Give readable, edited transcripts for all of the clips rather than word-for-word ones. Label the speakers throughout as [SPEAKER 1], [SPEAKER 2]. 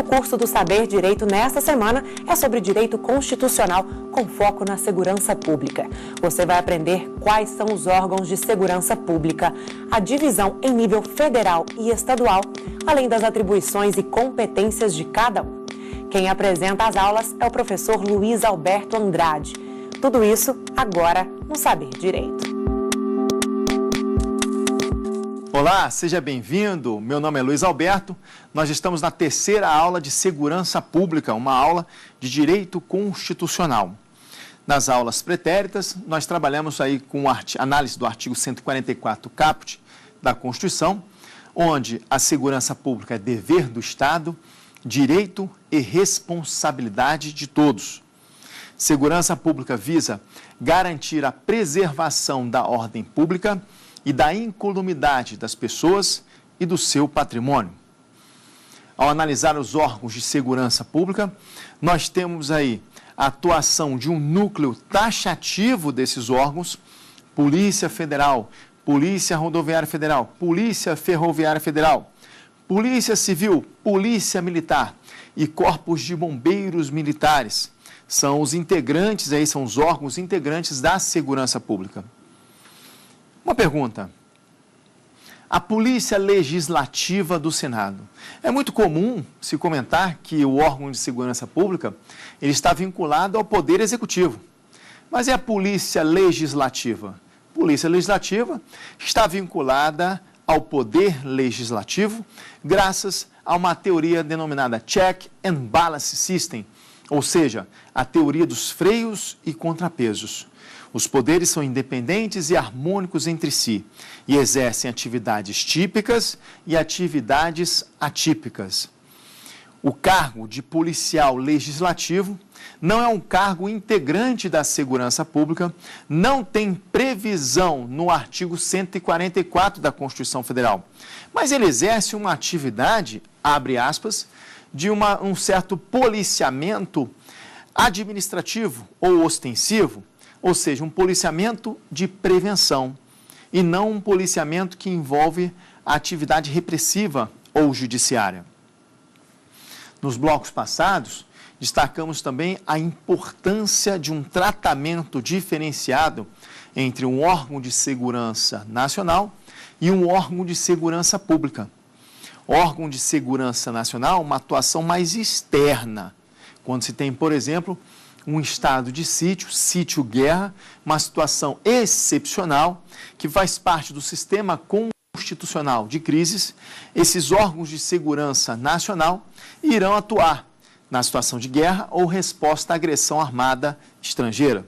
[SPEAKER 1] curso do Saber Direito nesta semana é sobre direito constitucional com foco na segurança pública. Você vai aprender quais são os órgãos de segurança pública, a divisão em nível federal e estadual, além das atribuições e competências de cada um. Quem apresenta as aulas é o professor Luiz Alberto Andrade. Tudo isso agora no Saber Direito.
[SPEAKER 2] Olá, seja bem-vindo. Meu nome é Luiz Alberto. Nós estamos na terceira aula de Segurança Pública, uma aula de Direito Constitucional. Nas aulas pretéritas, nós trabalhamos aí com a análise do artigo 144 caput da Constituição, onde a segurança pública é dever do Estado, direito e responsabilidade de todos. Segurança pública visa garantir a preservação da ordem pública e da incolumidade das pessoas e do seu patrimônio. Ao analisar os órgãos de segurança pública, nós temos aí a atuação de um núcleo taxativo desses órgãos: Polícia Federal, Polícia Rodoviária Federal, Polícia Ferroviária Federal, Polícia Civil, Polícia Militar e Corpos de Bombeiros Militares. São os integrantes, aí são os órgãos integrantes da segurança pública. Uma pergunta: a Polícia Legislativa do Senado. É muito comum se comentar que o órgão de segurança pública ele está vinculado ao Poder Executivo. Mas é a Polícia Legislativa. Polícia Legislativa está vinculada ao Poder Legislativo graças a uma teoria denominada Check and Balance System, ou seja, a teoria dos freios e contrapesos. Os poderes são independentes e harmônicos entre si e exercem atividades típicas e atividades atípicas. O cargo de policial legislativo não é um cargo integrante da segurança pública, não tem previsão no artigo 144 da Constituição Federal, mas ele exerce uma atividade, abre aspas, de um certo policiamento administrativo ou ostensivo, ou seja, um policiamento de prevenção e não um policiamento que envolve a atividade repressiva ou judiciária. Nos blocos passados, destacamos também a importância de um tratamento diferenciado entre um órgão de segurança nacional e um órgão de segurança pública. Órgão de segurança nacional, uma atuação mais externa, quando se tem, por exemplo, um estado de sítio-guerra, uma situação excepcional que faz parte do sistema constitucional de crises. Esses órgãos de segurança nacional irão atuar na situação de guerra ou resposta à agressão armada estrangeira.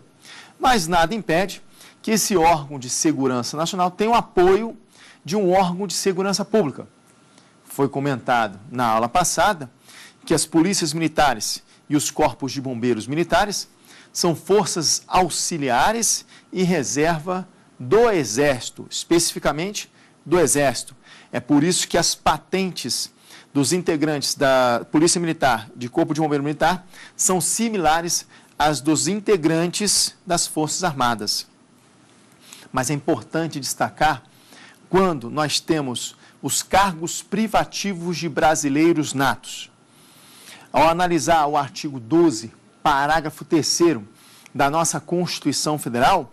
[SPEAKER 2] Mas nada impede que esse órgão de segurança nacional tenha o apoio de um órgão de segurança pública. Foi comentado na aula passada que as polícias militares e os corpos de bombeiros militares são forças auxiliares e reserva do Exército, especificamente do Exército. É por isso que as patentes dos integrantes da Polícia Militar, de Corpo de Bombeiro Militar, são similares às dos integrantes das Forças Armadas. Mas é importante destacar quando nós temos os cargos privativos de brasileiros natos. Ao analisar o artigo 12, parágrafo 3º da nossa Constituição Federal,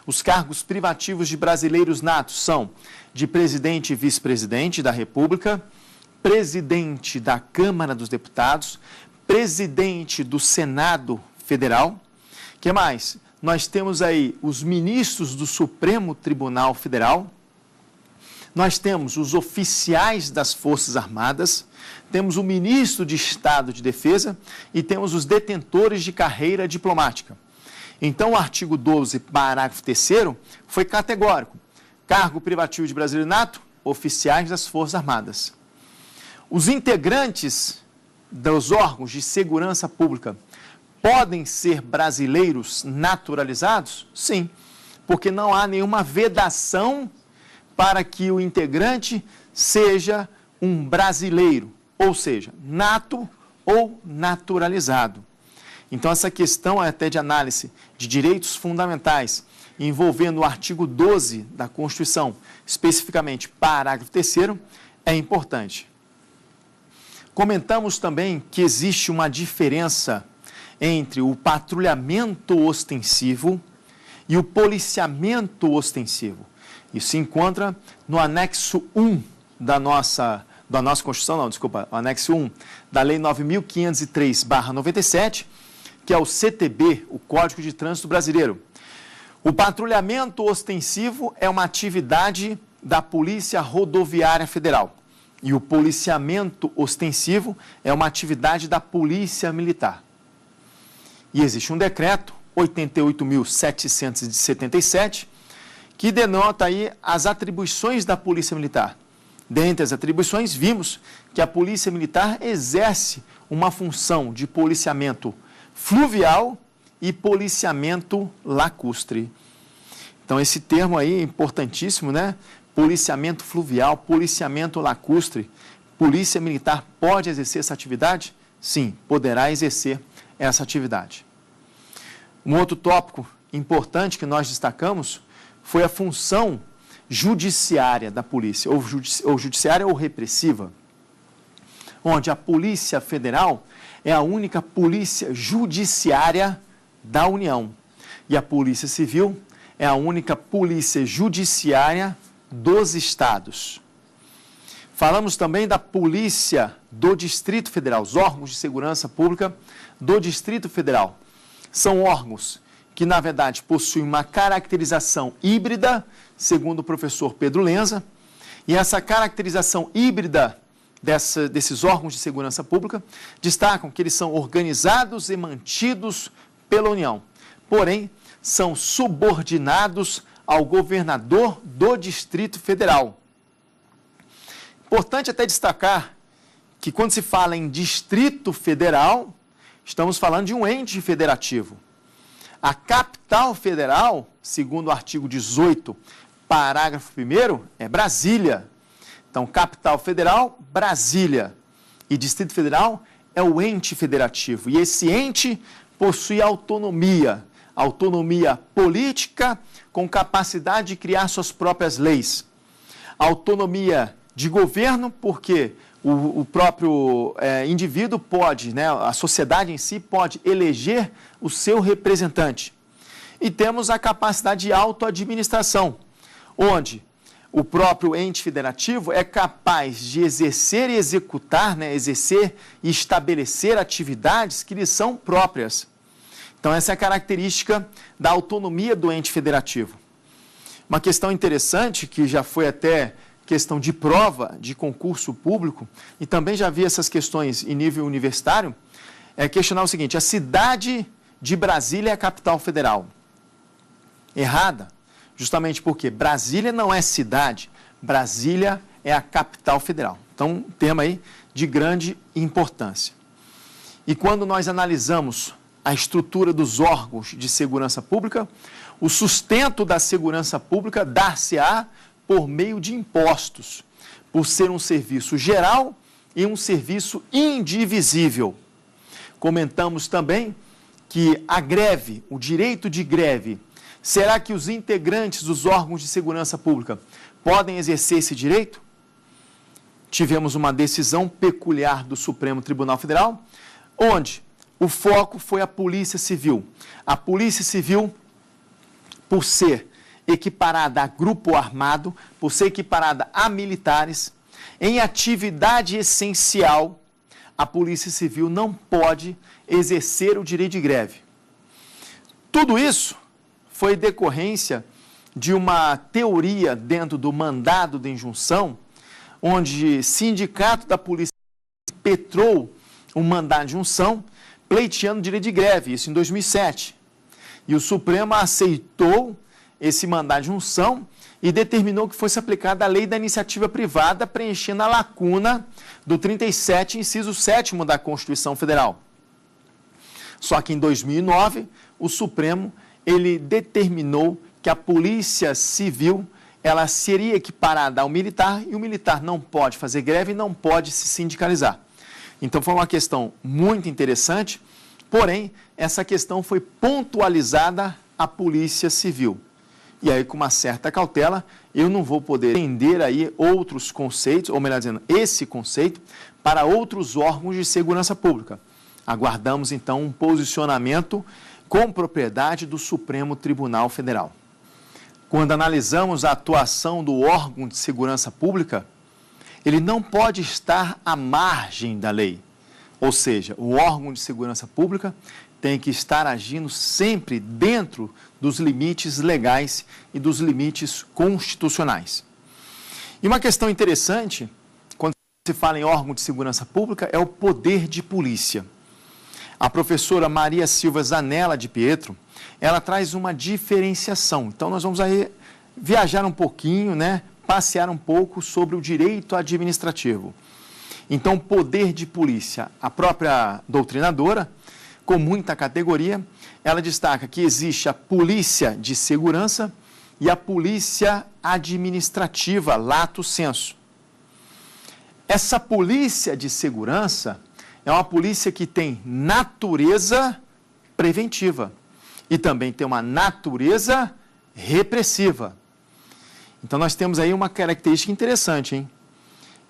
[SPEAKER 2] os cargos privativos de brasileiros natos são de presidente e vice-presidente da República, presidente da Câmara dos Deputados, presidente do Senado Federal. O que mais? Nós temos aí os ministros do Supremo Tribunal Federal, nós temos os oficiais das Forças Armadas, temos o ministro de Estado de Defesa e temos os detentores de carreira diplomática. Então, o artigo 12, parágrafo 3º, foi categórico. Cargo privativo de brasileiro nato, oficiais das Forças Armadas. Os integrantes dos órgãos de segurança pública podem ser brasileiros naturalizados? Sim, porque não há nenhuma vedação para que o integrante seja um brasileiro, ou seja, nato ou naturalizado. Então, essa questão é até de análise de direitos fundamentais, envolvendo o artigo 12 da Constituição, especificamente parágrafo 3º, é importante. Comentamos também que existe uma diferença entre o patrulhamento ostensivo e o policiamento ostensivo. Isso se encontra no anexo 1 da nossa Constituição, o anexo 1 da Lei 9.503/97, que é o CTB, o Código de Trânsito Brasileiro. O patrulhamento ostensivo é uma atividade da Polícia Rodoviária Federal e o policiamento ostensivo é uma atividade da Polícia Militar. E existe um decreto, 88.777, que denota aí as atribuições da Polícia Militar. Dentre as atribuições, vimos que a Polícia Militar exerce uma função de policiamento fluvial e policiamento lacustre. Então, esse termo aí é importantíssimo, né? Policiamento fluvial, policiamento lacustre. Polícia Militar pode exercer essa atividade? Sim, poderá exercer essa atividade. Um outro tópico importante que nós destacamos foi a função judiciária da polícia, ou judiciária ou repressiva, onde a Polícia Federal é a única polícia judiciária da União e a Polícia Civil é a única polícia judiciária dos estados. Falamos também da Polícia do Distrito Federal, os órgãos de segurança pública do Distrito Federal. São órgãos que, na verdade, possuem uma caracterização híbrida, segundo o professor Pedro Lenza, e essa caracterização híbrida desses órgãos de segurança pública destacam que eles são organizados e mantidos pela União, porém, são subordinados ao governador do Distrito Federal. Importante até destacar que quando se fala em Distrito Federal, estamos falando de um ente federativo. A capital federal, segundo o artigo 18, parágrafo 1º, é Brasília. Então, capital federal, Brasília. E Distrito Federal é o ente federativo. E esse ente possui autonomia política com capacidade de criar suas próprias leis. Autonomia de governo, porque o próprio indivíduo pode, né, a sociedade em si pode eleger o seu representante. E temos a capacidade de autoadministração, onde o próprio ente federativo é capaz de exercer e executar, né, exercer e estabelecer atividades que lhe são próprias. Então, essa é a característica da autonomia do ente federativo. Uma questão interessante, que já foi até questão de prova de concurso público, e também já vi essas questões em nível universitário, é questionar o seguinte: a cidade de Brasília é a capital federal. Errada, justamente porque Brasília não é cidade, Brasília é a capital federal. Então, um tema aí de grande importância. E quando nós analisamos a estrutura dos órgãos de segurança pública, o sustento da segurança pública dar-se-á por meio de impostos, por ser um serviço geral e um serviço indivisível. Comentamos também que a greve, o direito de greve, será que os integrantes dos órgãos de segurança pública podem exercer esse direito? Tivemos uma decisão peculiar do Supremo Tribunal Federal, onde o foco foi a Polícia Civil. A Polícia Civil, por ser equiparada a grupo armado, por ser equiparada a militares, em atividade essencial, a Polícia Civil não pode exercer o direito de greve. Tudo isso foi decorrência de uma teoria dentro do mandado de injunção, onde sindicato da polícia impetrou um mandado de injunção pleiteando direito de greve, isso em 2007. E o Supremo aceitou esse mandado de injunção e determinou que fosse aplicada a lei da iniciativa privada, preenchendo a lacuna do 37, inciso 7º da Constituição Federal. Só que em 2009, o Supremo ele determinou que a Polícia Civil ela seria equiparada ao militar e o militar não pode fazer greve e não pode se sindicalizar. Então, foi uma questão muito interessante, porém, essa questão foi pontualizada à Polícia Civil. E aí, com uma certa cautela, eu não vou poder estender aí outros conceitos, ou melhor dizendo, esse conceito, para outros órgãos de segurança pública. Aguardamos, então, um posicionamento com propriedade do Supremo Tribunal Federal. Quando analisamos a atuação do órgão de segurança pública, ele não pode estar à margem da lei. Ou seja, o órgão de segurança pública tem que estar agindo sempre dentro dos limites legais e dos limites constitucionais. E uma questão interessante, quando se fala em órgão de segurança pública, é o poder de polícia. A professora Maria Silva Zanella de Pietro, ela traz uma diferenciação. Então, nós vamos aí viajar um pouquinho, né? Passear um pouco sobre o direito administrativo. Então, poder de polícia, a própria doutrinadora, com muita categoria, ela destaca que existe a polícia de segurança e a polícia administrativa, lato sensu. Essa polícia de segurança é uma polícia que tem natureza preventiva e também tem uma natureza repressiva. Então, nós temos aí uma característica interessante, hein?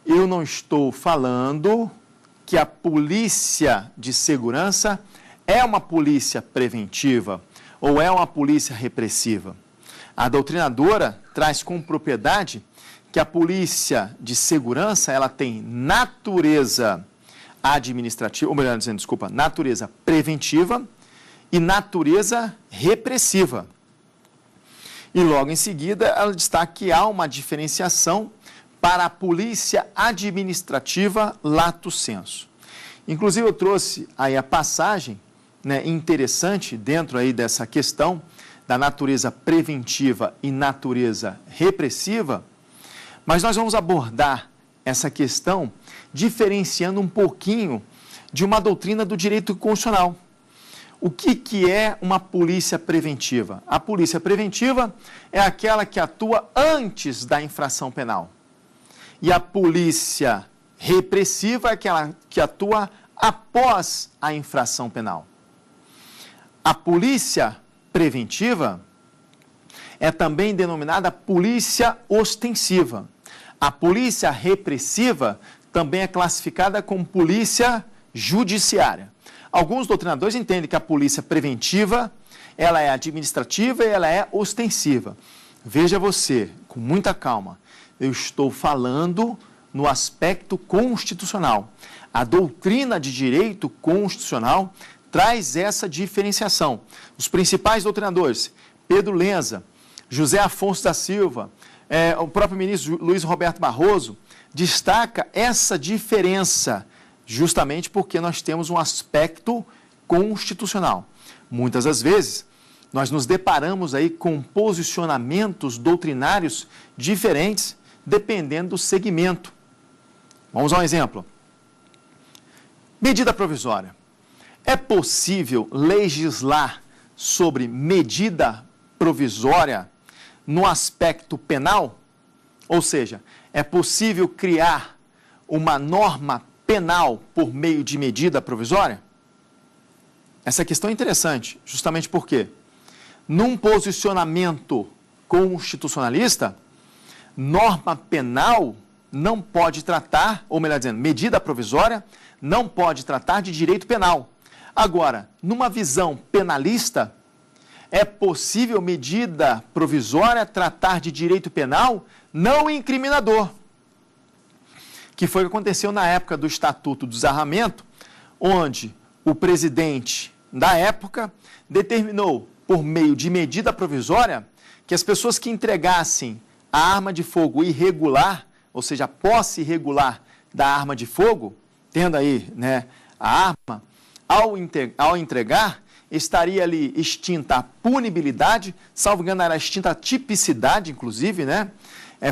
[SPEAKER 2] Eu não estou falando que a polícia de segurança é uma polícia preventiva ou é uma polícia repressiva. A doutrinadora traz com propriedade que a polícia de segurança ela tem natureza administrativa, ou melhor dizendo, desculpa, natureza preventiva e natureza repressiva. E logo em seguida ela destaca que há uma diferenciação para a polícia administrativa lato sensu. Inclusive eu trouxe aí a passagem, né, interessante dentro aí dessa questão da natureza preventiva e natureza repressiva, mas nós vamos abordar essa questão diferenciando um pouquinho de uma doutrina do direito constitucional. O que é uma polícia preventiva? A polícia preventiva é aquela que atua antes da infração penal. E a polícia repressiva é aquela que atua após a infração penal. A polícia preventiva é também denominada polícia ostensiva. A polícia repressiva também é classificada como polícia judiciária. Alguns doutrinadores entendem que a polícia preventiva, ela é administrativa e ela é ostensiva. Veja você, com muita calma, eu estou falando no aspecto constitucional. A doutrina de direito constitucional traz essa diferenciação. Os principais doutrinadores, Pedro Lenza, José Afonso da Silva, o próprio ministro Luiz Roberto Barroso, destaca essa diferença, justamente porque nós temos um aspecto constitucional. Muitas das vezes, nós nos deparamos aí com posicionamentos doutrinários diferentes, dependendo do segmento. Vamos a um exemplo. Medida provisória. É possível legislar sobre medida provisória no aspecto penal? Ou seja, é possível criar uma norma penal por meio de medida provisória? Essa questão é interessante, justamente porque, num posicionamento constitucionalista, norma penal não pode tratar, ou melhor dizendo, medida provisória não pode tratar de direito penal. Agora, numa visão penalista, é possível medida provisória tratar de direito penal não incriminador, que foi o que aconteceu na época do Estatuto do Desarmamento, onde o presidente da época determinou, por meio de medida provisória, que as pessoas que entregassem a arma de fogo irregular, ou seja, a posse irregular da arma de fogo, tendo aí, né, a arma, ao entregar, estaria ali extinta a punibilidade, salvo engano era extinta a tipicidade, inclusive, né?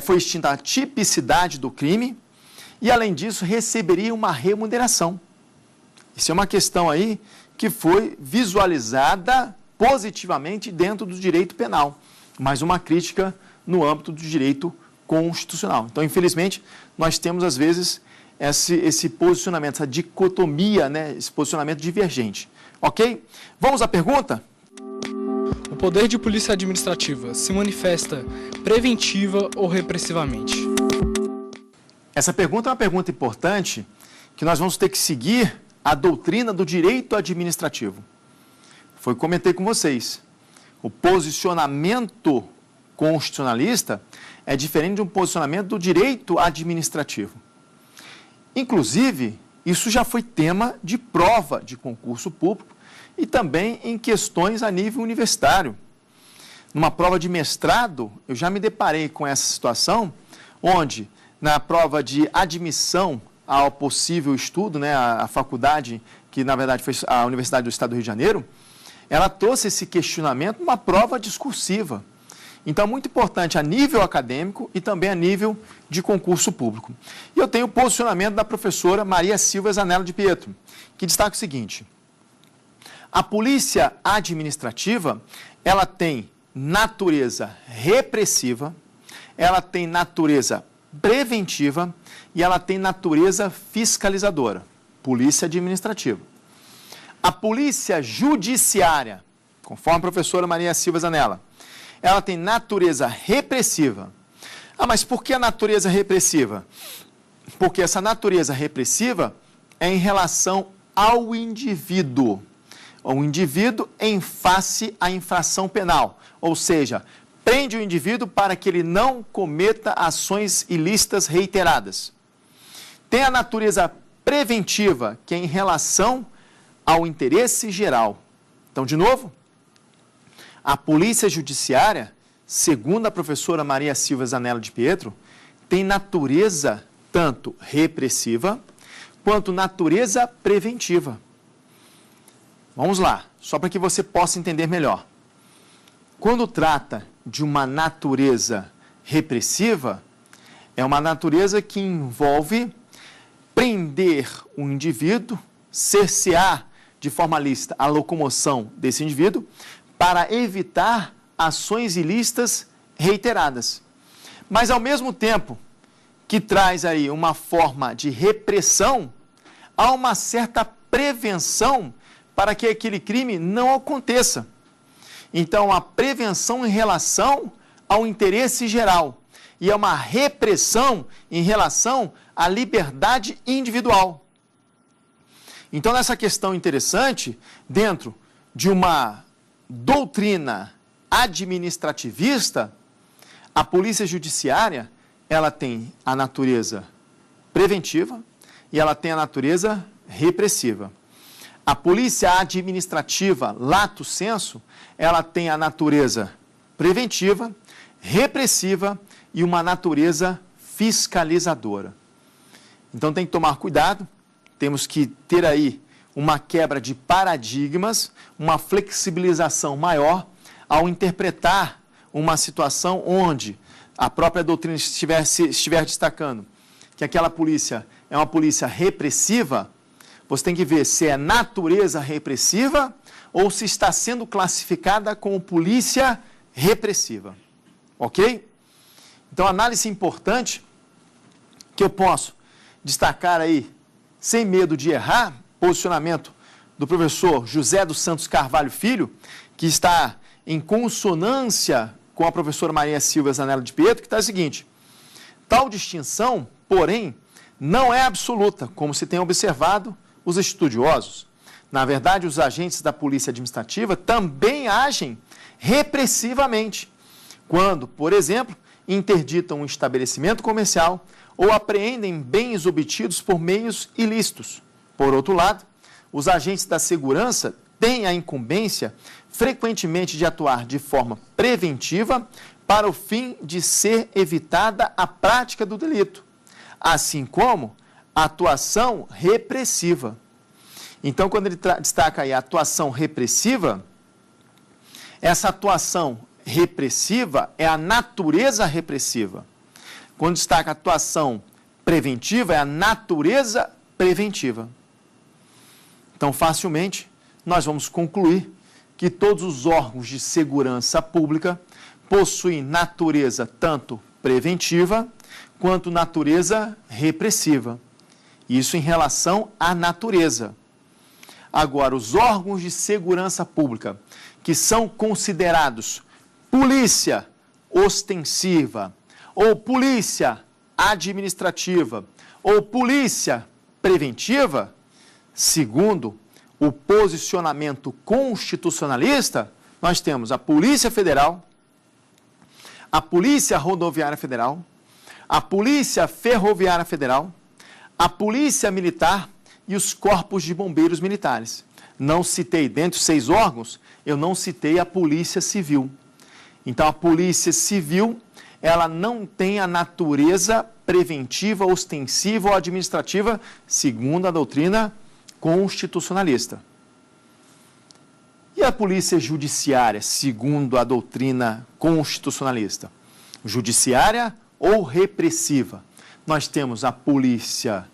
[SPEAKER 2] Foi extinta a tipicidade do crime e, além disso, receberia uma remuneração. Isso é uma questão aí que foi visualizada positivamente dentro do direito penal, mas uma crítica no âmbito do direito constitucional. Então, infelizmente, nós temos, às vezes, esse posicionamento, essa dicotomia, né? Esse posicionamento divergente. Ok? Vamos à pergunta?
[SPEAKER 3] poder de polícia administrativa se manifesta preventiva ou repressivamente?
[SPEAKER 2] Essa pergunta é uma pergunta importante, que nós vamos ter que seguir a doutrina do direito administrativo. Foi o que comentei com vocês. O posicionamento constitucionalista é diferente de um posicionamento do direito administrativo. Inclusive, isso já foi tema de prova de concurso público e também em questões a nível universitário. Numa prova de mestrado, eu já me deparei com essa situação, onde na prova de admissão ao possível estudo, a faculdade, que na verdade foi a Universidade do Estado do Rio de Janeiro, ela trouxe esse questionamento numa prova discursiva. Então, muito importante a nível acadêmico e também a nível de concurso público. E eu tenho o posicionamento da professora Maria Silva Zanella de Pietro, que destaca o seguinte: a polícia administrativa, ela tem natureza repressiva, ela tem natureza preventiva e ela tem natureza fiscalizadora. Polícia administrativa. A polícia judiciária, conforme a professora Maria Silva Zanella, ela tem natureza repressiva. Ah, mas por que a natureza repressiva? Porque essa natureza repressiva é em relação ao indivíduo. O indivíduo em face à infração penal, ou seja, prende o indivíduo para que ele não cometa ações ilícitas reiteradas. Tem a natureza preventiva, que é em relação ao interesse geral. Então, de novo, a polícia judiciária, segundo a professora Maria Silva Zanella de Pietro, tem natureza tanto repressiva quanto natureza preventiva. Vamos lá, só para que você possa entender melhor. Quando trata de uma natureza repressiva, é uma natureza que envolve prender o indivíduo, cercear de forma lícita a locomoção desse indivíduo para evitar ações ilícitas reiteradas. Mas, ao mesmo tempo que traz aí uma forma de repressão, há uma certa prevenção para que aquele crime não aconteça. Então, a prevenção em relação ao interesse geral e é uma repressão em relação à liberdade individual. Então, nessa questão interessante, dentro de uma doutrina administrativista, a polícia judiciária, ela tem a natureza preventiva e ela tem a natureza repressiva. A polícia administrativa, lato sensu, ela tem a natureza preventiva, repressiva e uma natureza fiscalizadora. Então tem que tomar cuidado, temos que ter aí uma quebra de paradigmas, uma flexibilização maior ao interpretar uma situação onde a própria doutrina estiver destacando que aquela polícia é uma polícia repressiva. Você tem que ver se é natureza repressiva ou se está sendo classificada como polícia repressiva. Ok? Então, análise importante que eu posso destacar aí, sem medo de errar, posicionamento do professor José dos Santos Carvalho Filho, que está em consonância com a professora Maria Silva Zanella de Pietro, que está o seguinte: tal distinção, porém, não é absoluta, como se tem observado os estudiosos. Na verdade, os agentes da polícia administrativa também agem repressivamente, quando, por exemplo, interditam um estabelecimento comercial ou apreendem bens obtidos por meios ilícitos. Por outro lado, os agentes da segurança têm a incumbência, frequentemente, de atuar de forma preventiva para o fim de ser evitada a prática do delito, assim como a atuação repressiva. Então, quando ele destaca aí a atuação repressiva, essa atuação repressiva é a natureza repressiva. Quando destaca a atuação preventiva, é a natureza preventiva. Então, facilmente, nós vamos concluir que todos os órgãos de segurança pública possuem natureza tanto preventiva quanto natureza repressiva. Isso em relação à natureza. Agora, os órgãos de segurança pública, que são considerados polícia ostensiva, ou polícia administrativa, ou polícia preventiva, segundo o posicionamento constitucionalista, nós temos a Polícia Federal, a Polícia Rodoviária Federal, a Polícia Ferroviária Federal, a Polícia Militar e os corpos de bombeiros militares. Não citei, dentre os 6 órgãos, eu não citei a Polícia Civil. Então, a Polícia Civil, ela não tem a natureza preventiva, ostensiva ou administrativa, segundo a doutrina constitucionalista. E a Polícia Judiciária, segundo a doutrina constitucionalista? Judiciária ou repressiva? Nós temos a Polícia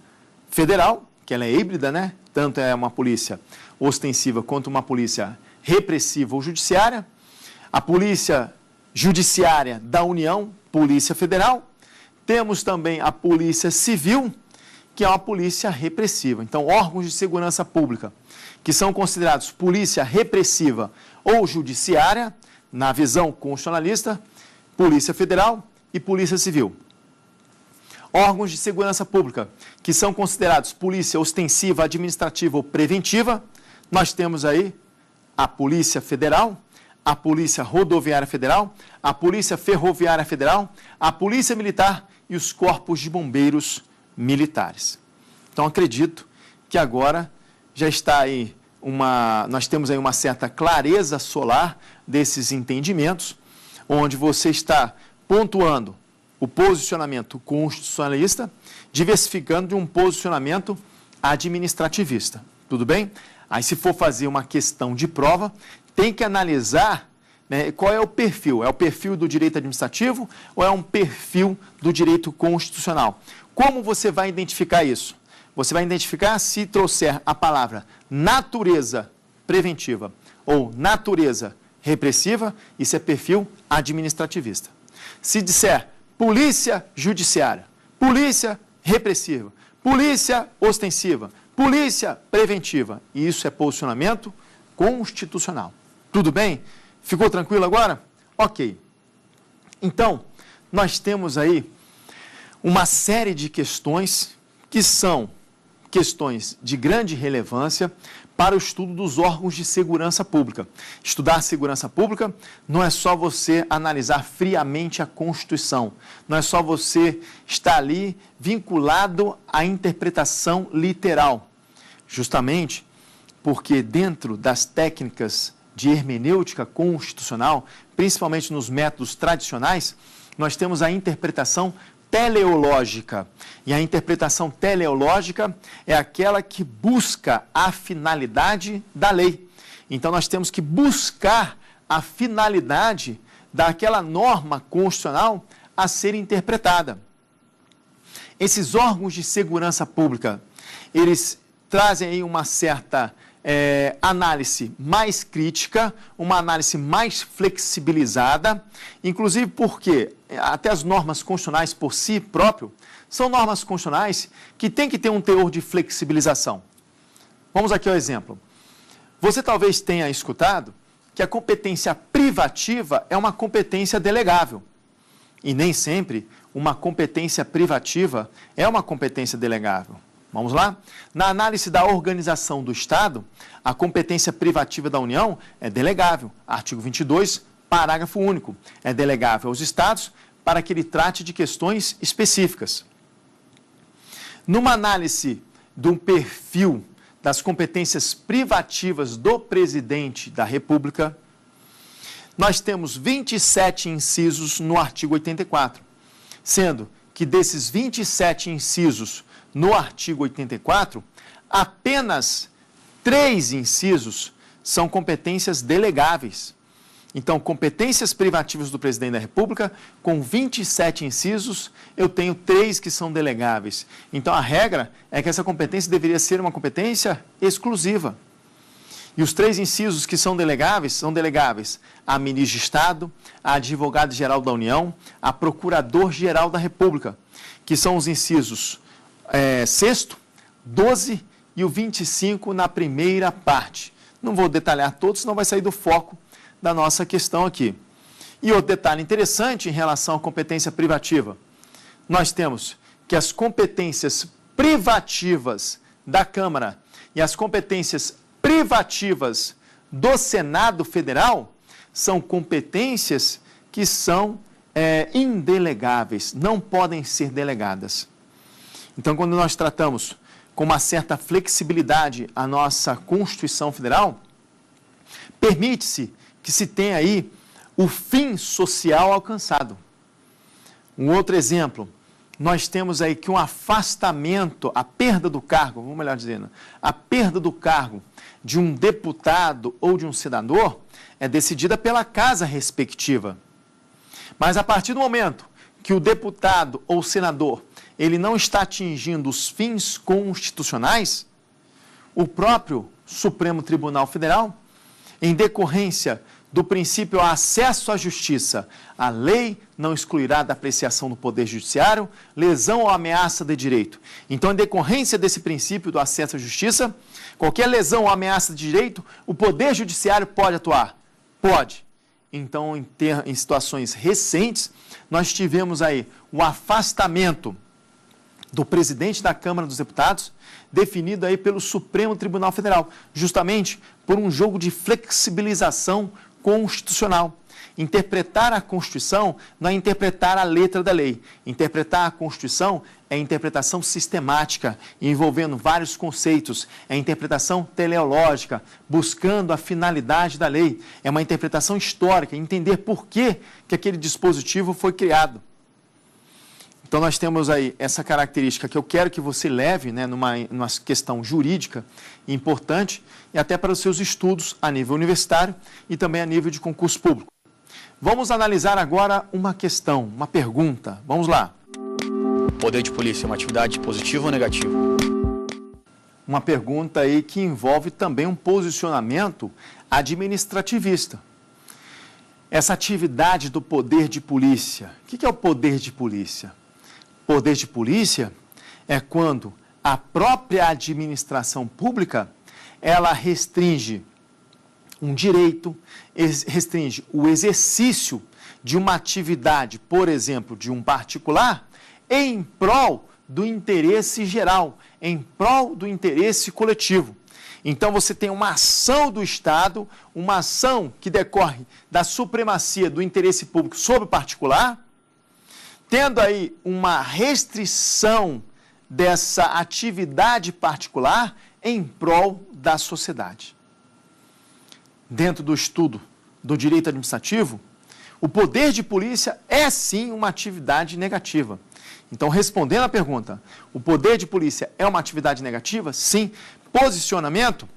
[SPEAKER 2] Federal, que ela é híbrida, né? Tanto é uma polícia ostensiva quanto uma polícia repressiva ou judiciária. A Polícia Judiciária da União, Polícia Federal. Temos também a Polícia Civil, que é uma polícia repressiva. Então, órgãos de segurança pública que são considerados polícia repressiva ou judiciária, na visão constitucionalista, Polícia Federal e Polícia Civil. Órgãos de segurança pública que são considerados polícia ostensiva, administrativa ou preventiva, nós temos aí a Polícia Federal, a Polícia Rodoviária Federal, a Polícia Ferroviária Federal, a Polícia Militar e os corpos de bombeiros militares. Então, acredito que agora já está aí nós temos aí uma certa clareza solar desses entendimentos, onde você está pontuando o posicionamento constitucionalista, diversificando de um posicionamento administrativista. Tudo bem? Aí, se for fazer uma questão de prova, tem que analisar, né, qual é o perfil. É o perfil do direito administrativo ou é um perfil do direito constitucional? Como você vai identificar isso? Você vai identificar se trouxer a palavra natureza preventiva ou natureza repressiva, isso é perfil administrativista. Se disser polícia judiciária, polícia repressiva, polícia ostensiva, polícia preventiva, isso é posicionamento constitucional. Tudo bem? Ficou tranquilo agora? Ok. Então, nós temos aí uma série de questões que são questões de grande relevância para o estudo dos órgãos de segurança pública. Estudar segurança pública não é só você analisar friamente a Constituição, não é só você estar ali vinculado à interpretação literal. Justamente porque dentro das técnicas de hermenêutica constitucional, principalmente nos métodos tradicionais, nós temos a interpretação teleológica. E a interpretação teleológica é aquela que busca a finalidade da lei. Então, nós temos que buscar a finalidade daquela norma constitucional a ser interpretada. Esses órgãos de segurança pública, eles trazem aí uma certa análise mais crítica, uma análise mais flexibilizada, inclusive porque até as normas constitucionais por si próprio são normas constitucionais que têm que ter um teor de flexibilização. Vamos aqui ao exemplo. Você talvez tenha escutado que a competência privativa é uma competência delegável. E nem sempre uma competência privativa é uma competência delegável. Vamos lá? Na análise da organização do Estado, a competência privativa da União é delegável. Artigo 22, parágrafo único. É delegável aos Estados para que ele trate de questões específicas. Numa análise do perfil das competências privativas do presidente da República, nós temos 27 incisos no artigo 84, sendo que desses 27 incisos no artigo 84, apenas 3 incisos são competências delegáveis. Então, competências privativas do presidente da República, com 27 incisos, eu tenho 3 que são delegáveis. Então, a regra é que essa competência deveria ser uma competência exclusiva. E os 3 incisos que são delegáveis a ministro de Estado, a advogado-geral da União, a procurador-geral da República, que são os incisos 6º, 12 e o 25 na primeira parte. Não vou detalhar todos, senão vai sair do foco da nossa questão aqui. E outro detalhe interessante em relação à competência privativa. Nós temos que as competências privativas da Câmara e as competências privativas do Senado Federal são competências que são indelegáveis, não podem ser delegadas. Então, quando nós tratamos com uma certa flexibilidade a nossa Constituição Federal, permite-se que se tenha aí o fim social alcançado. Um outro exemplo, nós temos aí que um afastamento, a perda do cargo, vamos melhor dizendo, a perda do cargo de um deputado ou de um senador é decidida pela casa respectiva. Mas a partir do momento que o deputado ou senador ele não está atingindo os fins constitucionais, o próprio Supremo Tribunal Federal, em decorrência do princípio ao acesso à justiça, a lei não excluirá da apreciação do Poder Judiciário lesão ou ameaça de direito. Então, em decorrência desse princípio do acesso à justiça, qualquer lesão ou ameaça de direito, o Poder Judiciário pode atuar? Pode. Então, em situações recentes, nós tivemos aí o afastamento do presidente da Câmara dos Deputados, definido aí pelo Supremo Tribunal Federal, justamente por um jogo de flexibilização constitucional. Interpretar a Constituição não é interpretar a letra da lei. Interpretar a Constituição é interpretação sistemática, envolvendo vários conceitos. É interpretação teleológica, buscando a finalidade da lei. É uma interpretação histórica, entender por que aquele dispositivo foi criado. Então, nós temos aí essa característica que eu quero que você leve, né, numa questão jurídica importante e até para os seus estudos a nível universitário e também a nível de concurso público. Vamos analisar agora uma questão, uma pergunta. Vamos lá.
[SPEAKER 4] Poder de polícia é uma atividade positiva ou negativa?
[SPEAKER 2] Uma pergunta aí que envolve também um posicionamento administrativista. Essa atividade do poder de polícia. O que é o poder de polícia? Poder de polícia é quando a própria administração pública ela restringe um direito, restringe o exercício de uma atividade, por exemplo, de um particular, em prol do interesse geral, em prol do interesse coletivo. Então, você tem uma ação do Estado, uma ação que decorre da supremacia do interesse público sobre o particular, tendo aí uma restrição dessa atividade particular em prol da sociedade. Dentro do estudo do direito administrativo, o poder de polícia é sim uma atividade negativa. Então, respondendo à pergunta, o poder de polícia é uma atividade negativa? Sim. Posicionamento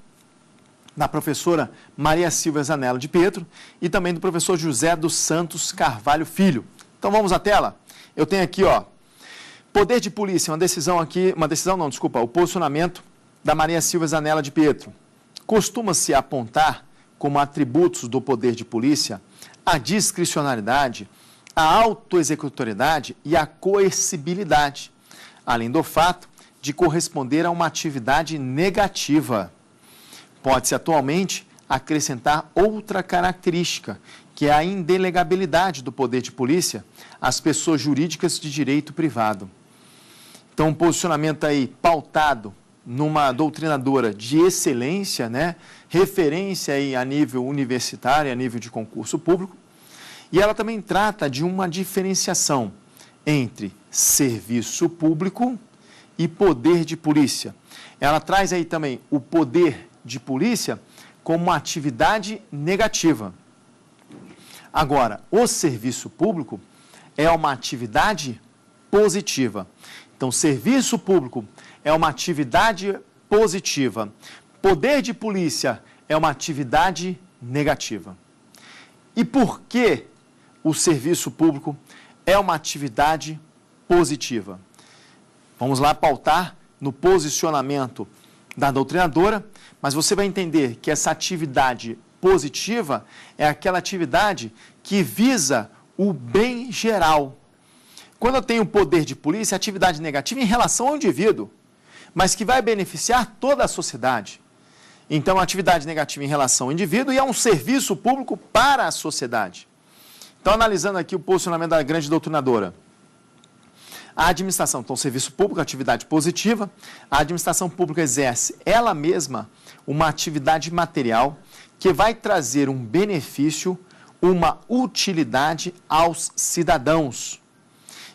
[SPEAKER 2] da professora Maria Silvia Zanella de Pietro e também do professor José dos Santos Carvalho Filho. Então, vamos à tela. Eu tenho aqui, ó, poder de polícia, o posicionamento da Maria Silvia Zanella de Pietro. Costuma-se apontar como atributos do poder de polícia a discricionalidade, a autoexecutoriedade e a coercibilidade, além do fato de corresponder a uma atividade negativa. Pode-se atualmente acrescentar outra característica, que é a indelegabilidade do poder de polícia às pessoas jurídicas de direito privado. Então, um posicionamento aí pautado numa doutrinadora de excelência, né? Referência aí a nível universitário, a nível de concurso público, e ela também trata de uma diferenciação entre serviço público e poder de polícia. Ela traz aí também o poder de polícia como uma atividade negativa. Agora, o serviço público é uma atividade positiva. Então, serviço público é uma atividade positiva. Poder de polícia é uma atividade negativa. E por que o serviço público é uma atividade positiva? Vamos lá pautar no posicionamento da doutrinadora, mas você vai entender que essa atividade positiva é aquela atividade que visa o bem geral. Quando eu tenho poder de polícia, atividade negativa em relação ao indivíduo. mas que vai beneficiar toda a sociedade. Então, a atividade negativa em relação ao indivíduo e é um serviço público para a sociedade. Então, analisando aqui o posicionamento da grande doutrinadora. A administração, então, serviço público, atividade positiva. A administração pública exerce ela mesma uma atividade material que vai trazer um benefício, uma utilidade aos cidadãos.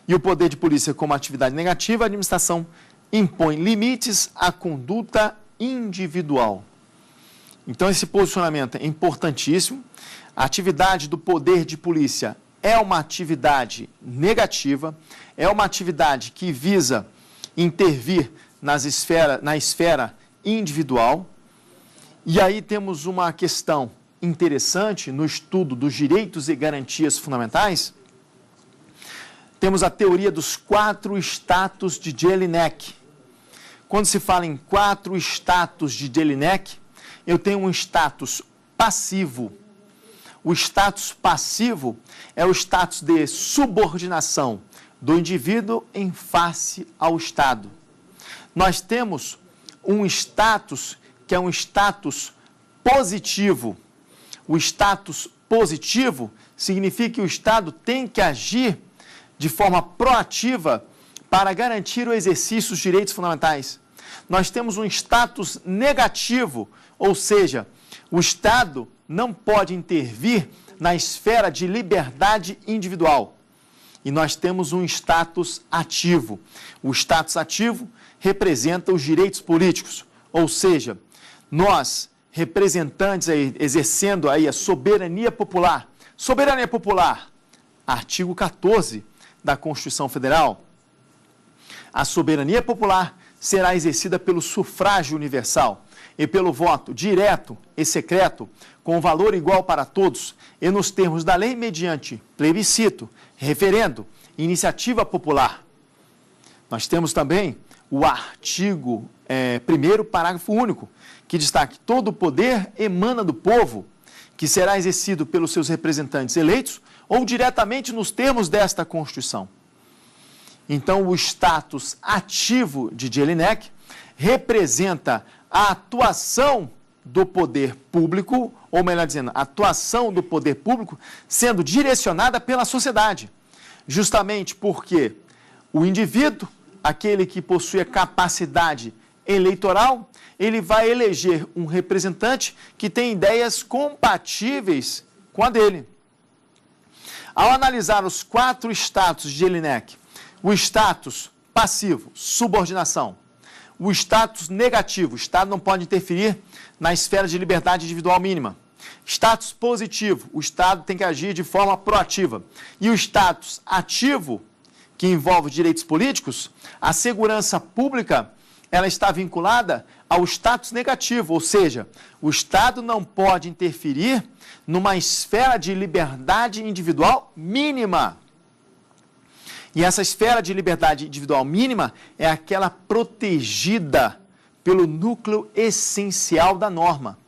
[SPEAKER 2] E o poder de polícia como atividade negativa, a administração impõe limites à conduta individual. Então, esse posicionamento é importantíssimo. A atividade do poder de polícia é uma atividade negativa, é uma atividade que visa intervir na esfera individual. E aí temos uma questão interessante no estudo dos direitos e garantias fundamentais. Temos a teoria dos 4 status de Jelinek. Quando se fala em 4 status de Jelinek, eu tenho um status passivo. O status passivo é o status de subordinação do indivíduo em face ao Estado. Nós temos um status que é um status positivo. O status positivo significa que o Estado tem que agir de forma proativa para garantir o exercício dos direitos fundamentais. Nós temos um status negativo, ou seja, o Estado não pode intervir na esfera de liberdade individual. E nós temos um status ativo. O status ativo representa os direitos políticos, ou seja, nós, representantes, exercendo aí a soberania popular. Soberania popular, artigo 14 da Constituição Federal. A soberania popular será exercida pelo sufrágio universal e pelo voto direto e secreto, com valor igual para todos, e nos termos da lei mediante plebiscito, referendo, iniciativa popular. Nós temos também o artigo 1º, parágrafo único, que destaca que todo o poder emana do povo, que será exercido pelos seus representantes eleitos ou diretamente nos termos desta Constituição. Então, o status ativo de Jelinek representa a atuação do poder público, ou melhor dizendo, a atuação do poder público sendo direcionada pela sociedade, justamente porque o indivíduo, aquele que possui a capacidade eleitoral, ele vai eleger um representante que tem ideias compatíveis com a dele. Ao analisar os 4 status de Jelinek, o status passivo, subordinação, o status negativo, o Estado não pode interferir na esfera de liberdade individual mínima. Status positivo, o Estado tem que agir de forma proativa. E o status ativo, que envolve direitos políticos, a segurança pública, ela está vinculada ao status negativo, ou seja, o Estado não pode interferir numa esfera de liberdade individual mínima. E essa esfera de liberdade individual mínima é aquela protegida pelo núcleo essencial da norma.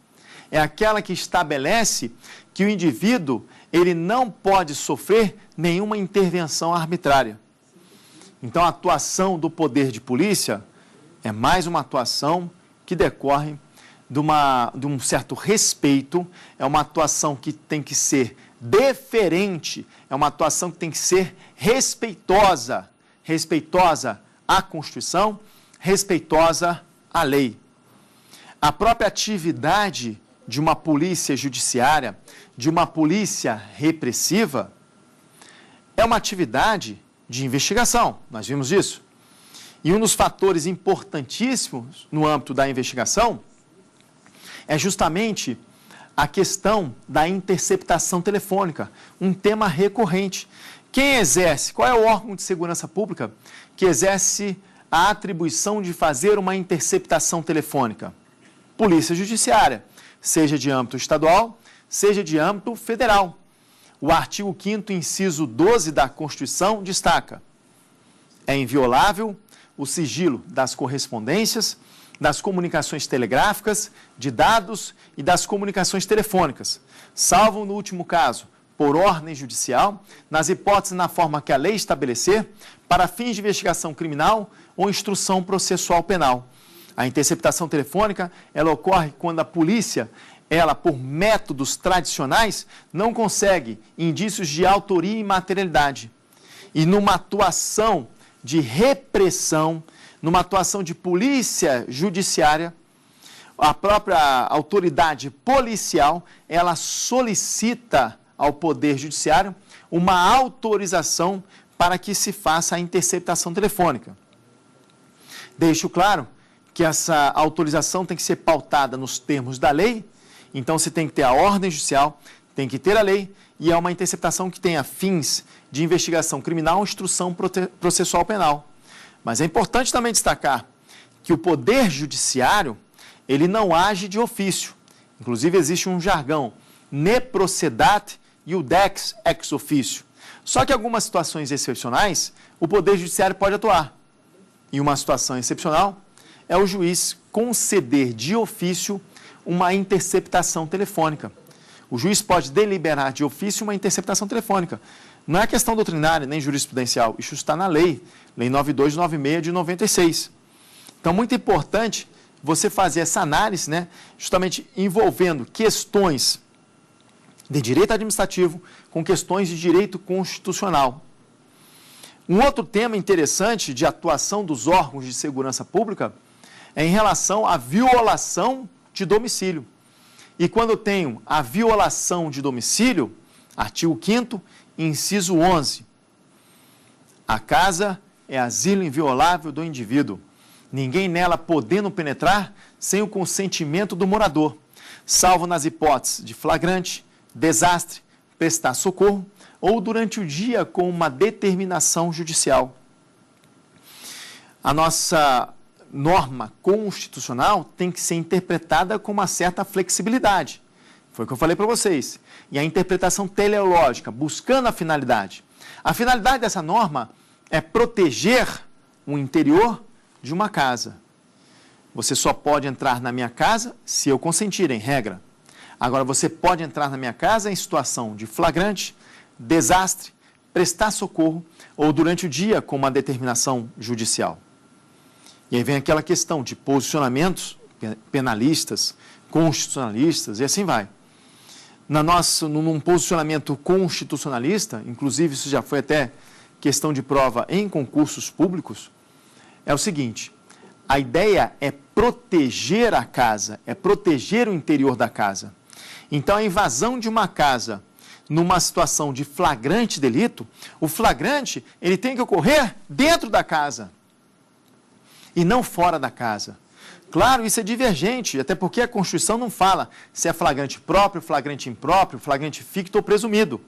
[SPEAKER 2] É aquela que estabelece que o indivíduo ele não pode sofrer nenhuma intervenção arbitrária. Então, a atuação do poder de polícia é mais uma atuação que decorre de um certo respeito, é uma atuação que tem que ser deferente, é uma atuação que tem que ser respeitosa, respeitosa à Constituição, respeitosa à lei. A própria atividade de uma polícia judiciária, de uma polícia repressiva, é uma atividade de investigação, nós vimos isso. E um dos fatores importantíssimos no âmbito da investigação é justamente a questão da interceptação telefônica, um tema recorrente. Quem exerce, qual é o órgão de segurança pública que exerce a atribuição de fazer uma interceptação telefônica? Polícia Judiciária, seja de âmbito estadual, seja de âmbito federal. O artigo 5º, inciso 12 da Constituição destaca: é inviolável o sigilo das correspondências, das comunicações telegráficas, de dados e das comunicações telefônicas, salvo no último caso, por ordem judicial, nas hipóteses na forma que a lei estabelecer, para fins de investigação criminal ou instrução processual penal. A interceptação telefônica, ela ocorre quando a polícia, ela, por métodos tradicionais, não consegue indícios de autoria e materialidade. E numa atuação de repressão, numa atuação de polícia judiciária, a própria autoridade policial, ela solicita ao Poder Judiciário uma autorização para que se faça a interceptação telefônica. Deixo claro que essa autorização tem que ser pautada nos termos da lei, então você tem que ter a ordem judicial, tem que ter a lei, e é uma interceptação que tenha fins de investigação criminal ou instrução processual penal. Mas é importante também destacar que o Poder Judiciário, ele não age de ofício. Inclusive, existe um jargão, ne procedat iudex ex officio. Só que em algumas situações excepcionais, o Poder Judiciário pode atuar. E uma situação excepcional é o juiz conceder de ofício uma interceptação telefônica. O juiz pode deliberar de ofício uma interceptação telefônica. Não é questão doutrinária nem jurisprudencial, isso está na lei, Lei 9296 de 96. Então, muito importante você fazer essa análise, né, justamente envolvendo questões de direito administrativo com questões de direito constitucional. Um outro tema interessante de atuação dos órgãos de segurança pública é em relação à violação de domicílio. E quando eu tenho a violação de domicílio, artigo 5º, inciso 11, a casa é asilo inviolável do indivíduo, ninguém nela podendo penetrar sem o consentimento do morador, salvo nas hipóteses de flagrante, desastre, prestar socorro ou durante o dia com uma determinação judicial. A nossa norma constitucional tem que ser interpretada com uma certa flexibilidade. Foi o que eu falei para vocês. E a interpretação teleológica, buscando a finalidade. A finalidade dessa norma é proteger o interior de uma casa. Você só pode entrar na minha casa se eu consentir, em regra. Agora, você pode entrar na minha casa em situação de flagrante, desastre, prestar socorro ou durante o dia com uma determinação judicial. E aí vem aquela questão de posicionamentos penalistas, constitucionalistas e assim vai. Num posicionamento constitucionalista, inclusive isso já foi até questão de prova em concursos públicos, é o seguinte: a ideia é proteger a casa, é proteger o interior da casa. Então, a invasão de uma casa numa situação de flagrante delito, o flagrante ele tem que ocorrer dentro da casa e não fora da casa. Claro, isso é divergente, até porque a Constituição não fala se é flagrante próprio, flagrante impróprio, flagrante ficto ou presumido.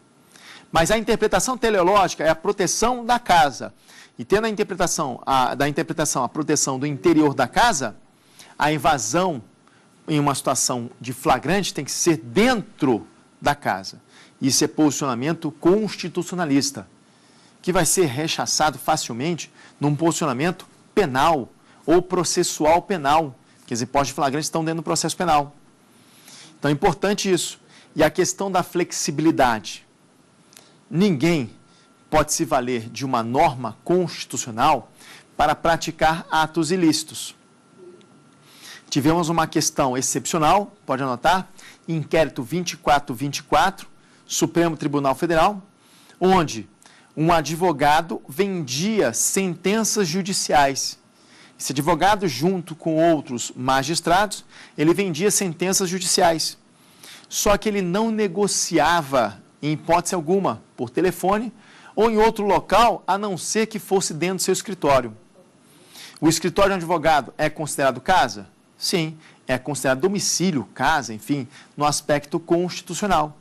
[SPEAKER 2] Mas a interpretação teleológica é a proteção da casa. E tendo a interpretação a proteção do interior da casa, a invasão em uma situação de flagrante tem que ser dentro da casa. Isso é posicionamento constitucionalista, que vai ser rechaçado facilmente num posicionamento penal ou processual penal, quer dizer, hipóteses de flagrante estão dentro do processo penal. Então é importante isso. E a questão da flexibilidade. Ninguém pode se valer de uma norma constitucional para praticar atos ilícitos. Tivemos uma questão excepcional, pode anotar, inquérito 2424, Supremo Tribunal Federal, onde um advogado vendia sentenças judiciais. Esse advogado, junto com outros magistrados, ele vendia sentenças judiciais. Só que ele não negociava, em hipótese alguma, por telefone ou em outro local, a não ser que fosse dentro do seu escritório. O escritório de um advogado é considerado casa? Sim, é considerado domicílio, casa, enfim, no aspecto constitucional.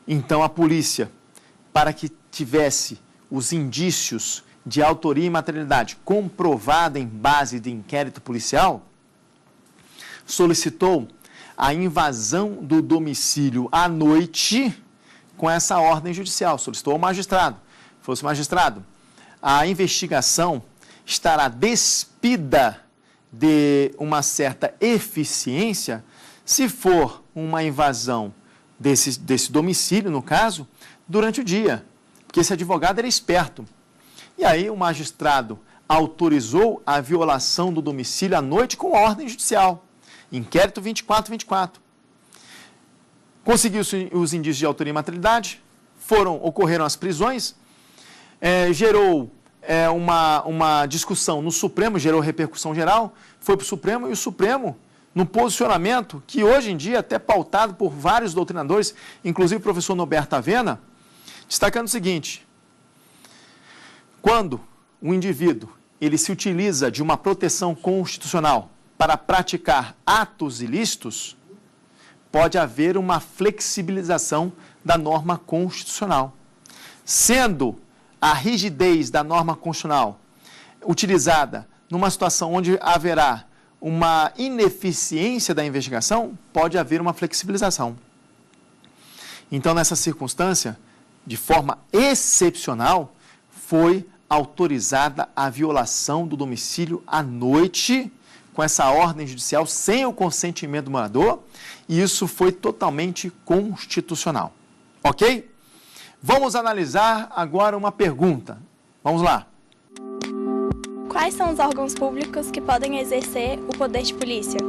[SPEAKER 2] Então, a polícia, para que tivesse os indícios de autoria e materialidade comprovada em base de inquérito policial, solicitou a invasão do domicílio à noite com essa ordem judicial. Solicitou ao magistrado. Falou assim: magistrado, a investigação estará despida de uma certa eficiência se for uma invasão desse domicílio, no caso, durante o dia. Porque esse advogado era esperto. E aí o magistrado autorizou a violação do domicílio à noite com ordem judicial. Inquérito 2424. Conseguiu-se os indícios de autoria e materialidade, ocorreram as prisões, gerou uma discussão no Supremo, gerou repercussão geral, foi para o Supremo e o Supremo, num posicionamento que hoje em dia até pautado por vários doutrinadores, inclusive o professor Norberto Avena, destacando o seguinte: quando um indivíduo ele se utiliza de uma proteção constitucional para praticar atos ilícitos, pode haver uma flexibilização da norma constitucional. Sendo a rigidez da norma constitucional utilizada numa situação onde haverá uma ineficiência da investigação, pode haver uma flexibilização. Então, nessa circunstância, de forma excepcional, foi autorizada a violação do domicílio à noite, com essa ordem judicial, sem o consentimento do morador, e isso foi totalmente constitucional. Ok? Vamos analisar agora uma pergunta. Vamos lá.
[SPEAKER 5] Quais são os órgãos públicos que podem exercer o poder de polícia?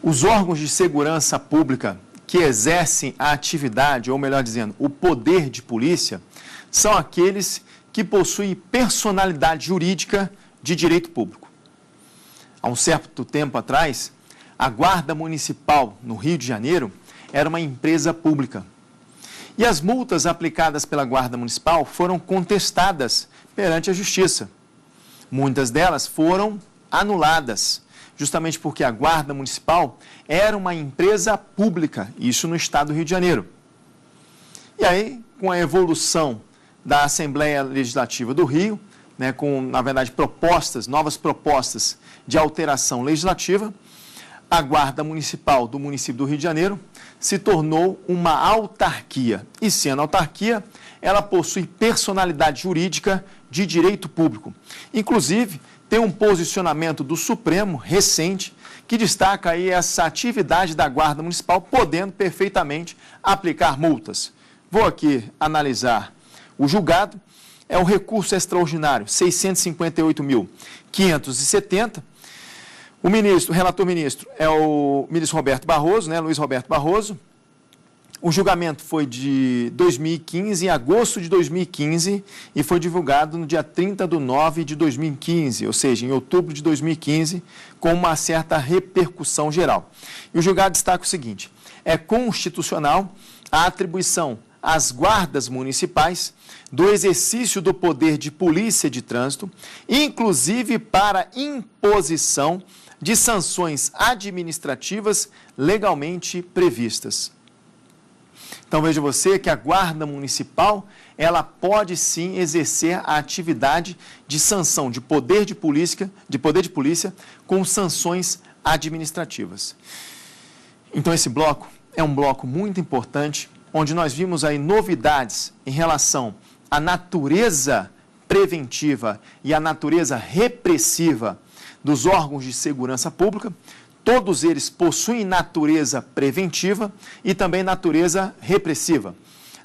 [SPEAKER 2] Os órgãos de segurança pública que exercem a atividade, ou melhor dizendo, o poder de polícia, são aqueles que possuem personalidade jurídica de direito público. Há um certo tempo atrás, a Guarda Municipal no Rio de Janeiro era uma empresa pública. E as multas aplicadas pela Guarda Municipal foram contestadas perante a Justiça. Muitas delas foram anuladas, justamente porque a Guarda Municipal era uma empresa pública, isso no estado do Rio de Janeiro. E aí, com a evolução da Assembleia Legislativa do Rio, com, na verdade, novas propostas de alteração legislativa, a Guarda Municipal do município do Rio de Janeiro se tornou uma autarquia. E sendo autarquia, ela possui personalidade jurídica de direito público. Inclusive, tem um posicionamento do Supremo recente que destaca aí essa atividade da Guarda Municipal, podendo perfeitamente aplicar multas. Vou aqui analisar o julgado. É o recurso extraordinário 658.570. O relator ministro é o ministro Roberto Barroso, Luiz Roberto Barroso. O julgamento foi de 2015, em agosto de 2015, e foi divulgado no dia 30/9/2015, ou seja, em outubro de 2015, com uma certa repercussão geral. E o julgado destaca o seguinte: é constitucional a atribuição às guardas municipais do exercício do poder de polícia de trânsito, inclusive para imposição de sanções administrativas legalmente previstas. Então, veja você que a Guarda Municipal, ela pode sim exercer a atividade de sanção de poder de polícia com sanções administrativas. Então, esse bloco é um bloco muito importante, onde nós vimos aí novidades em relação à natureza preventiva e à natureza repressiva dos órgãos de segurança pública. Todos eles possuem natureza preventiva e também natureza repressiva.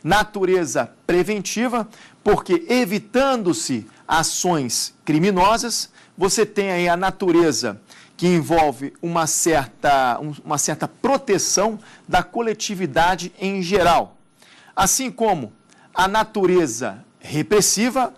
[SPEAKER 2] Natureza preventiva, porque evitando-se ações criminosas, você tem aí a natureza que envolve uma certa proteção da coletividade em geral. Assim como a natureza repressiva,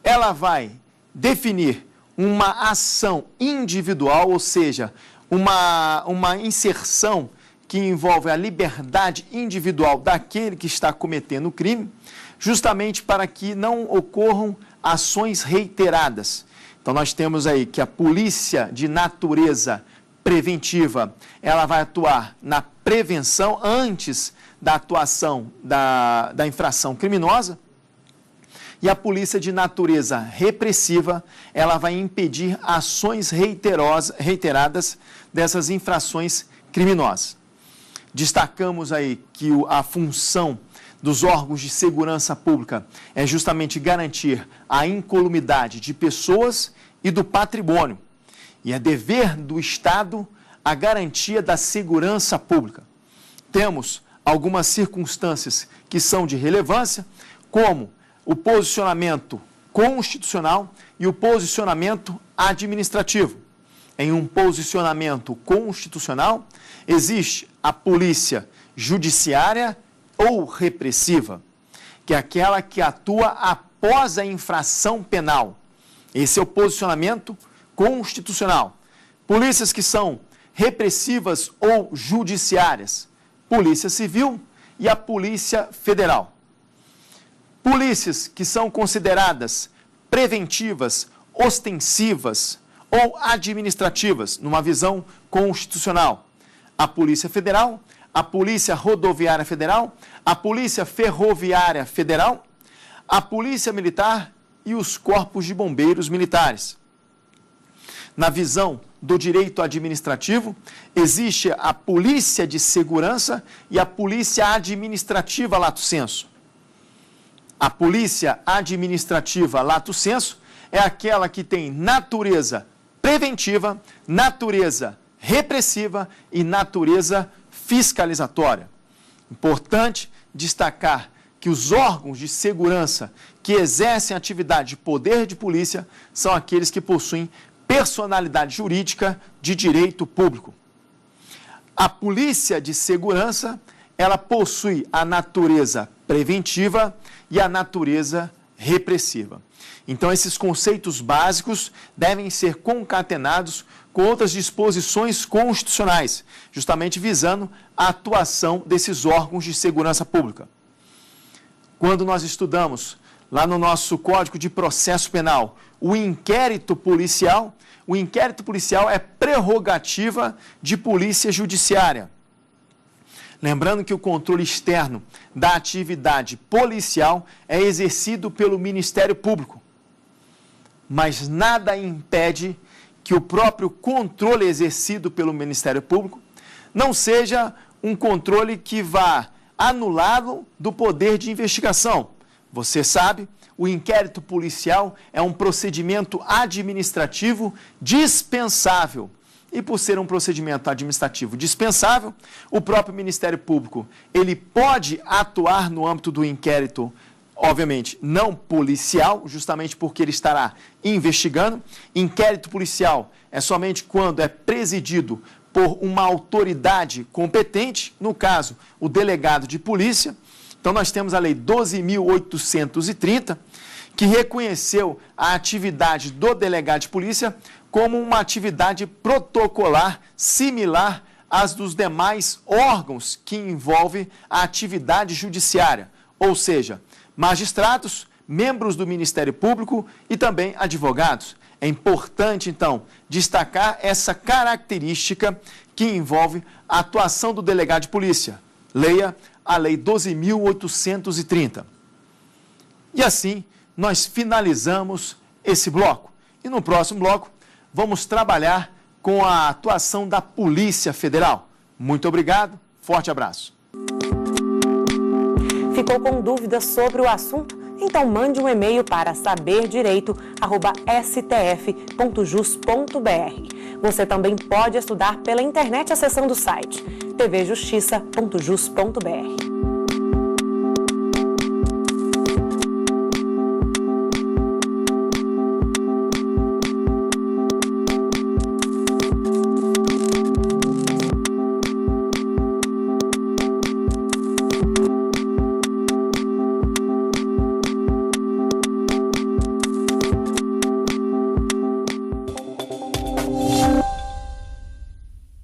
[SPEAKER 2] ela vai definir uma ação individual, ou seja, uma inserção que envolve a liberdade individual daquele que está cometendo o crime, justamente para que não ocorram ações reiteradas. Então, nós temos aí que a polícia de natureza preventiva, ela vai atuar na prevenção antes da atuação da infração criminosa, e a polícia de natureza repressiva, ela vai impedir ações reiteradas dessas infrações criminosas. Destacamos aí que a função dos órgãos de segurança pública é justamente garantir a incolumidade de pessoas e do patrimônio. E é dever do Estado a garantia da segurança pública. Temos algumas circunstâncias que são de relevância, como o posicionamento constitucional e o posicionamento administrativo. Em um posicionamento constitucional, existe a polícia judiciária ou repressiva, que é aquela que atua após a infração penal. Esse é o posicionamento constitucional. Polícias que são repressivas ou judiciárias, Polícia Civil e a Polícia Federal. Polícias que são consideradas preventivas, ostensivas ou administrativas, numa visão constitucional. A Polícia Federal, a Polícia Rodoviária Federal, a Polícia Ferroviária Federal, a Polícia Militar e os corpos de bombeiros militares. Na visão do direito administrativo, existe a Polícia de Segurança e a Polícia Administrativa lato sensu. A Polícia Administrativa lato sensu é aquela que tem natureza preventiva, natureza repressiva e natureza fiscalizatória. Importante destacar que os órgãos de segurança que exercem atividade de poder de polícia são aqueles que possuem personalidade jurídica de direito público. A polícia de segurança, ela possui a natureza preventiva e a natureza repressiva. Então, esses conceitos básicos devem ser concatenados com outras disposições constitucionais, justamente visando a atuação desses órgãos de segurança pública. Quando nós estudamos lá no nosso Código de Processo Penal o inquérito policial é prerrogativa de polícia judiciária. Lembrando que o controle externo da atividade policial é exercido pelo Ministério Público. Mas nada impede que o próprio controle exercido pelo Ministério Público não seja um controle que vá anulá-lo do poder de investigação. Você sabe, o inquérito policial é um procedimento administrativo dispensável. E por ser um procedimento administrativo dispensável, o próprio Ministério Público, ele pode atuar no âmbito do inquérito, obviamente, não policial, justamente porque ele estará investigando. Inquérito policial é somente quando é presidido por uma autoridade competente, no caso, o delegado de polícia. Então, nós temos a Lei 12.830, que reconheceu a atividade do delegado de polícia como uma atividade protocolar similar às dos demais órgãos que envolvem a atividade judiciária, ou seja, magistrados, membros do Ministério Público e também advogados. É importante, então, destacar essa característica que envolve a atuação do delegado de polícia. Leia a Lei 12.830. E assim, nós finalizamos esse bloco. E no próximo bloco, vamos trabalhar com a atuação da Polícia Federal. Muito obrigado, forte abraço.
[SPEAKER 1] Ficou com dúvidas sobre o assunto? Então mande um e-mail para saberdireito@stf.jus.br. Você também pode estudar pela internet acessando o site tvjustiça.jus.br.